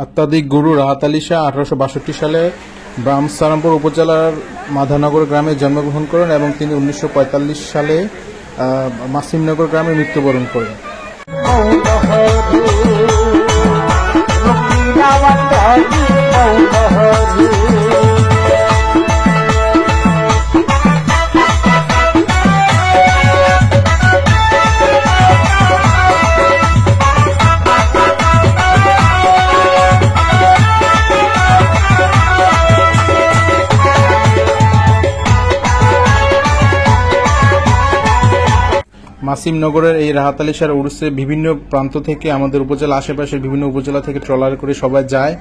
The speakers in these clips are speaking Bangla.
আত্মাদিক গুরু রাহাত আলী শাহ 1862 সালে ব্রাহ্মসারামপুর উপজেলার মাধানগর গ্রামে জন্মগ্রহণ করেন এবং তিনি 1945 সালে মাসিমনগর গ্রামে মৃত্যুবরণ করেন। মাসিমনগরের এই রাহাত আলী শাহর উরুসে বিভিন্ন প্রান্ত থেকে আমাদের উপজেলা আশেপাশের বিভিন্ন উপজেলা থেকে ট্রলার করে সবাই যায়।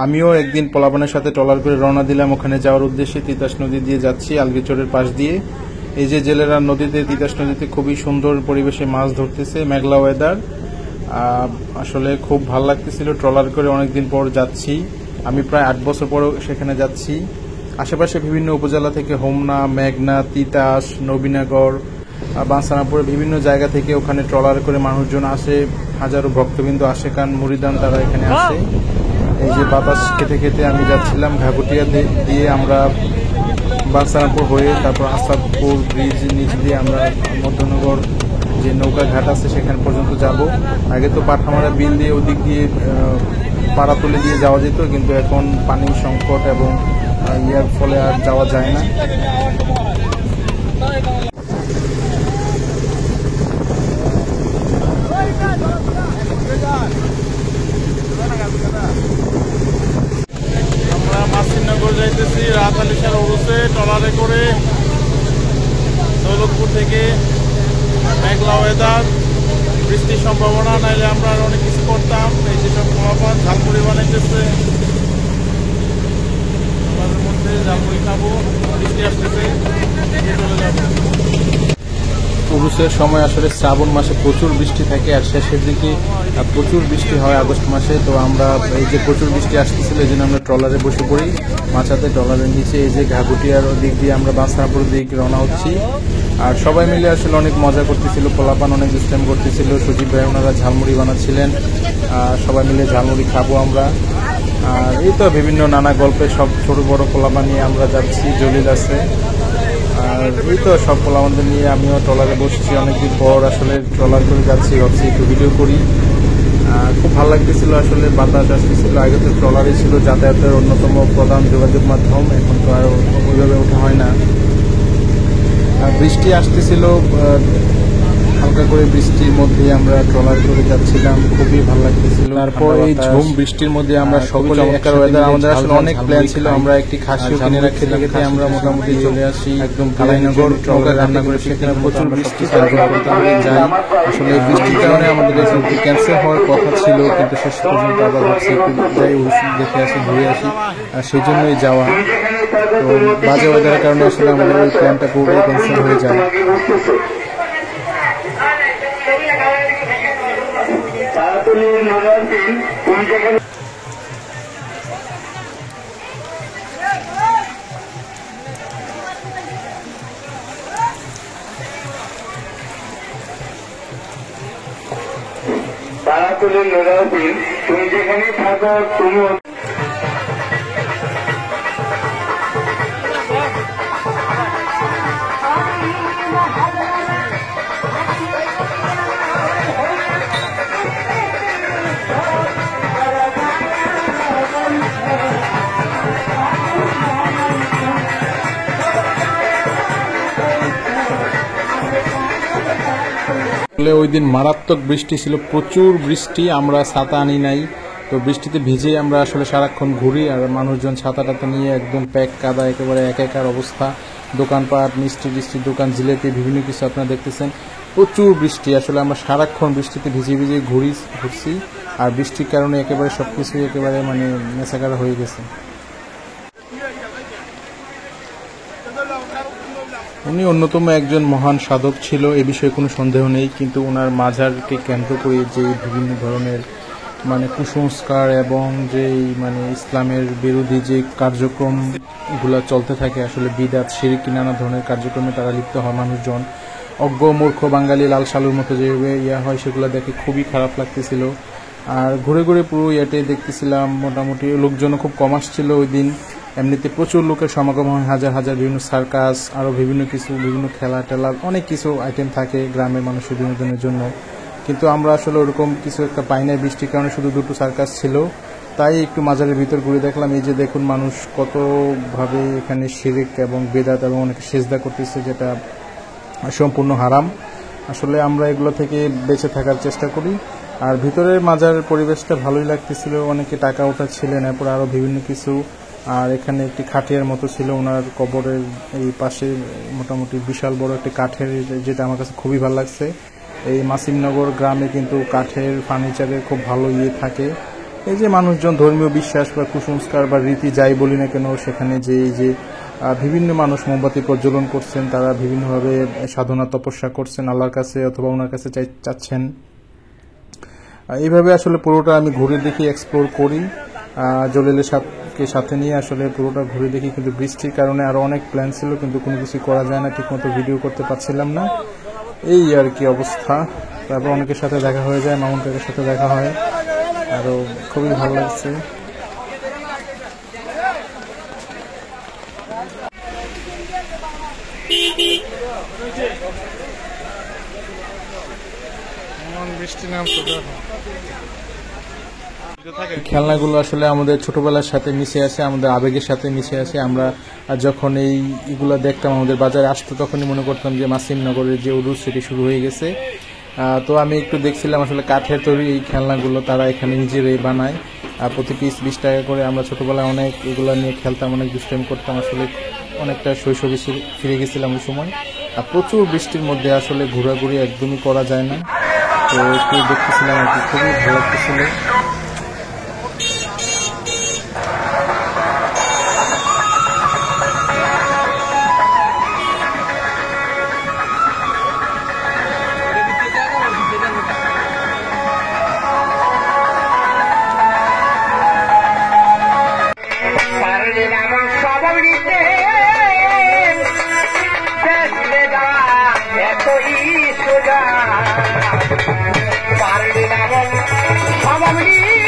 আমিও একদিন পোলাপানের সাথে ট্রলার করে রওনা দিলাম ওখানে যাওয়ার উদ্দেশ্যে। তিতাস নদী দিয়ে যাচ্ছি আলগিচরের পাশ দিয়ে। এই যে জেলেরা নদীতে তিতাস নদীতে খুবই সুন্দর পরিবেশে মাছ ধরতেছে, মেঘলা ওয়েদার, আসলে খুব ভালো লাগতেছিল। ট্রলার করে অনেকদিন পর যাচ্ছি, আমি প্রায় 8 বছর পর সেখানে যাচ্ছি। আশেপাশে বিভিন্ন উপজেলা থেকে হোমনা, মেঘনা, তিতাস, নবীনগর, বাঞ্ছারামপুরের বিভিন্ন জায়গা থেকে ওখানে ট্রলার করে মানুষজন আসে, হাজারো ভক্তবৃন্দ আসে, কান মুরিদান তারা এখানে আসে। এই যে বাতাস খেতে খেতে আমি যাচ্ছিলাম ঘাগুটিয়া দিয়ে আমরা বাঞ্ছারামপুর হয়ে তারপর আসাদপুর ব্রিজ নিচ দিয়ে আমরা মধ্যনগর যে নৌকা ঘাট আছে সেখানে পর্যন্ত যাব। আগে তো পাঠামারা বিল দিয়ে ওদিক দিয়ে পাড়াতলি দিয়ে যাওয়া যেত, কিন্তু এখন পানির সংকট এবং ইয়ার ফলে আর যাওয়া যায় না। আমরা মাসিমনগর যাইতেছি রাহাত আলী শাহর উরুসে ট্রলারে করে। দৌলতপুর থেকে মেঘলা ওয়েদার, বৃষ্টির সম্ভাবনা, নাইলে আমরা আর অনেক কিছু করতাম। এই যেসব পোলাপান ঝালমুড়ি বানাইতেছে, আমাদের মধ্যে ঝালমুড়ি খাবো, বৃষ্টি আসতেছে, চলে যাবো। উরুসের সময় আসলে শ্রাবণ মাসে প্রচুর বৃষ্টি থাকে আর শেষের দিকে প্রচুর বৃষ্টি হয় আগস্ট মাসে। তো আমরা এই যে প্রচুর বৃষ্টি আসতেছিল এই জন্য আমরা ট্রলারে বসে পড়ি মাছাতে, ট্রলারের নিচে। এই যে ঘাগুটিয়ার দিক দিয়ে আমরা বাঞ্ছারামপুরের দিক রওনা হচ্ছি। আর সবাই মিলে আসলে অনেক মজা করতেছিল, পোলাপান অনেক দুষ্টামি করতেছিল। সজীব ভাই ওনারা ঝালমুড়ি বানাচ্ছিলেন, সবাই মিলে ঝালমুড়ি খাবো আমরা। আর এই তো বিভিন্ন নানা গল্পে সব ছোট বড় পোলাপান নিয়ে আমরা যাচ্ছি, জলিল আছে, আর এই তো সব পোলাপানদের নিয়ে আমিও ট্রলারে বসছি। অনেকদিন পর আসলে ট্রলার করে যাচ্ছি, ভাবছি একটু ভিডিও করি। খুব ভালো লাগতেছিল, আসলে বাতাস আসতেছিল। আগে তো ট্রলারই ছিল যাতায়াতের অন্যতম প্রধান যোগাযোগ মাধ্যম, এখন তো আর ওইভাবে ওঠা হয় না। বৃষ্টি আসতেছিল, হালকা করে বৃষ্টির মধ্যে আমরা ট্রলার করে যাচ্ছিলাম, খুবই ভালো লাগতেছিল। তারপর এই ঝুম বৃষ্টির মধ্যে আমরা সকলে আমাদের আসলে অনেক প্ল্যান ছিল। আমরা একটি খাসিও কিনে রাখতে খেতে আমরা মোটামুটি চলে আসি একদম কালাইনগর, ট্রলার রান্না করে সেখানে প্রচুর বৃষ্টি যাই। আসলে এই বৃষ্টির কারণে আমাদের ক্যান্সেল হওয়ার কথা ছিল, কিন্তু শেষ পর্যন্ত আবার ভাবছি যাই দেখে আসি, ঘুরে আসি, আর সেই জন্যই যাওয়া। তো বাজে ওয়েদারের কারণে আসলে আমাদের ওই প্ল্যানটা পুরোটাই ক্যান্সেল হয়ে যায়। তারা তুলে নোরাউদ্দিন, তুমি যেখানে থাকো তুমি ওই দিন মারাত্মক বৃষ্টি ছিল, প্রচুর বৃষ্টি। আমরা ছাতা আনি নাই, তো বৃষ্টিতে ভিজে আমরা আসলে সারাক্ষণ ঘুরি। আর মানুষজন ছাতা টাতা নিয়ে একদম প্যাক, কাদা, একেবারে একাকার অবস্থা। দোকানপাট, মিষ্টি টিষ্টির দোকান, জিলেপি, বিভিন্ন কিছু আপনারা দেখতেছেন। প্রচুর বৃষ্টি, আসলে আমরা সারাক্ষণ বৃষ্টিতে ভিজে ভিজে ঘুরছি। আর বৃষ্টির কারণে একেবারে সবকিছুই একেবারে মানে মেসাকার হয়ে গেছে। উনি অন্যতম একজন মহান সাধক ছিল, এ বিষয়ে কোনো সন্দেহ নেই। কিন্তু ওনার মাজারকে কেন্দ্র করে যে বিভিন্ন ধরনের মানে কুসংস্কার এবং যেই মানে ইসলামের বিরোধী যে কার্যক্রমগুলো চলতে থাকে, আসলে বিদআত, শিরকি, নানা ধরনের কার্যক্রমে তারা লিপ্ত হয় মানুষজন। অজ্ঞ মূর্খ বাঙালি লাল সালুর মতো যেভাবে হয় সেগুলো দেখে খুবই খারাপ লাগতেছিল। আর ঘুরে ঘুরে পুরো ইয়েতে দেখতেছিলাম, মোটামুটি লোকজন খুব কম আসছিল ওই দিন। এমনিতে প্রচুর লোকের সমাগম হয়, হাজার হাজার, বিভিন্ন সার্কাস, আরও বিভিন্ন কিছু, বিভিন্ন খেলা টেলা, অনেক কিছু আইটেম থাকে গ্রামের মানুষের বিনোদনের জন্য। কিন্তু আমরা আসলে ওরকম কিছু একটা পাই নাই, বৃষ্টির কারণে শুধু দুটো সার্কাস ছিল। তাই একটু মাজারের ভিতর ঘুরে দেখলাম। এই যে দেখুন মানুষ কতভাবে এখানে শিরিক এবং বেদাত এবং অনেকে সেজদা করতেছে, যেটা সম্পূর্ণ হারাম। আসলে আমরা এগুলো থেকে বেঁচে থাকার চেষ্টা করি। আর ভিতরের মাজারের পরিবেশটা ভালোই লাগতেছিল, অনেকে টাকা উঠাচ্ছিলেন, এরপর আরও বিভিন্ন কিছু। আর এখানে একটি খাটিয়ার মতো ছিল ওনার কবরের এই পাশে, মোটামুটি বিশাল বড় একটি কাঠের, যেটা আমার কাছে খুবই ভালো লাগছে। এই মাসিমনগর গ্রামে কিন্তু কাঠের ফার্নিচারের খুব ভালো থাকে। এই যে মানুষজন ধর্মীয় বিশ্বাস বা কুসংস্কার বা রীতি যাই বলি না কেন, সেখানে যে এই যে বিভিন্ন মানুষ মোমবাতি প্রজ্বলন করছেন, তারা বিভিন্নভাবে সাধনা তপস্যা করছেন আল্লাহর কাছে অথবা ওনার কাছে চাচ্ছেন। এইভাবে আসলে পুরোটা আমি ঘুরে দেখি, এক্সপ্লোর করি। জলিলের সাথে নিয়ে আসলে পুরোটা ঘুরে দেখি। কিন্তু বৃষ্টির কারণে আরও অনেক প্ল্যান ছিল, কিন্তু কোনো কিছু করা যায় না, ঠিকমতো ভিডিও করতে পারছিলাম না। এই আর কি অবস্থা। তারপর অনেকের সাথে দেখা হয়ে যায়, মামুন কাকের সাথে দেখা হয়, আরও খুবই ভালো লাগছে। খেলনাগুলো আসলে আমাদের ছোটবেলার সাথে মিশে আছে, আমাদের আবেগের সাথে মিশে আছে। আমরা যখন এইগুলো দেখতাম, আমাদের বাজারে আসতো, তখনই মনে করতাম যে মাসিমনগরের যে উরুস সেটি শুরু হয়ে গেছে। তো আমি একটু দেখছিলাম আসলে কাঠের তৈরি এই খেলনাগুলো তারা এখানে নিজেরাই বানায়। প্রতি পিস 20 টাকা করে। আমরা ছোটবেলায় অনেক এগুলো নিয়ে খেলতাম, অনেক দুষ্টামি করতাম। আসলে অনেকটা শৈশবে ফিরে গেছিলাম ওই সময়। আর প্রচুর বৃষ্টির মধ্যে আসলে ঘোরাঘুরি একদমই করা যায় না। তো একটু দেখতেছিলাম আর কি, খুবই ভালো লাগতেছিল। পারলি না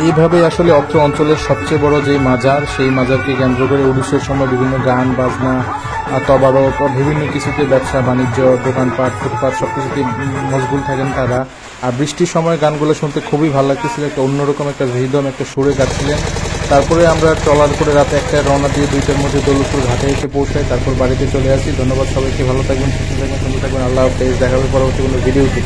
এইভাবে আসলে অত্র অঞ্চলের সবচেয়ে বড় যে মাজার, সেই মাজারকে কেন্দ্র করে উরুসের সময় বিভিন্ন গান বাজনা, তবারক, বিভিন্ন কিছুতে ব্যবসা বাণিজ্য, দোকানপাট, ফুটপাত সবকিছুতে মশগুল থাকেন তারা। আর বৃষ্টির সময় গানগুলো শুনতে খুবই ভালো লাগতেছিল, একটা অন্যরকম একটা রিদম, একটা সুরে গাচ্ছিলেন। তারপরে আমরা ট্রলার করে রাতে 1টায় রওনা দিয়ে 2টার মধ্যে দৌলতপুর ঘাটে এসে পৌঁছাই, তারপর বাড়িতে চলে আসি। ধন্যবাদ সবাইকে, ভালো থাকবেন, সুস্থ থাকবেন, সুন্দর থাকবেন, আল্লাহ হাফেজ। দেখা হবে পরবর্তী কোনো ভিডিওতে।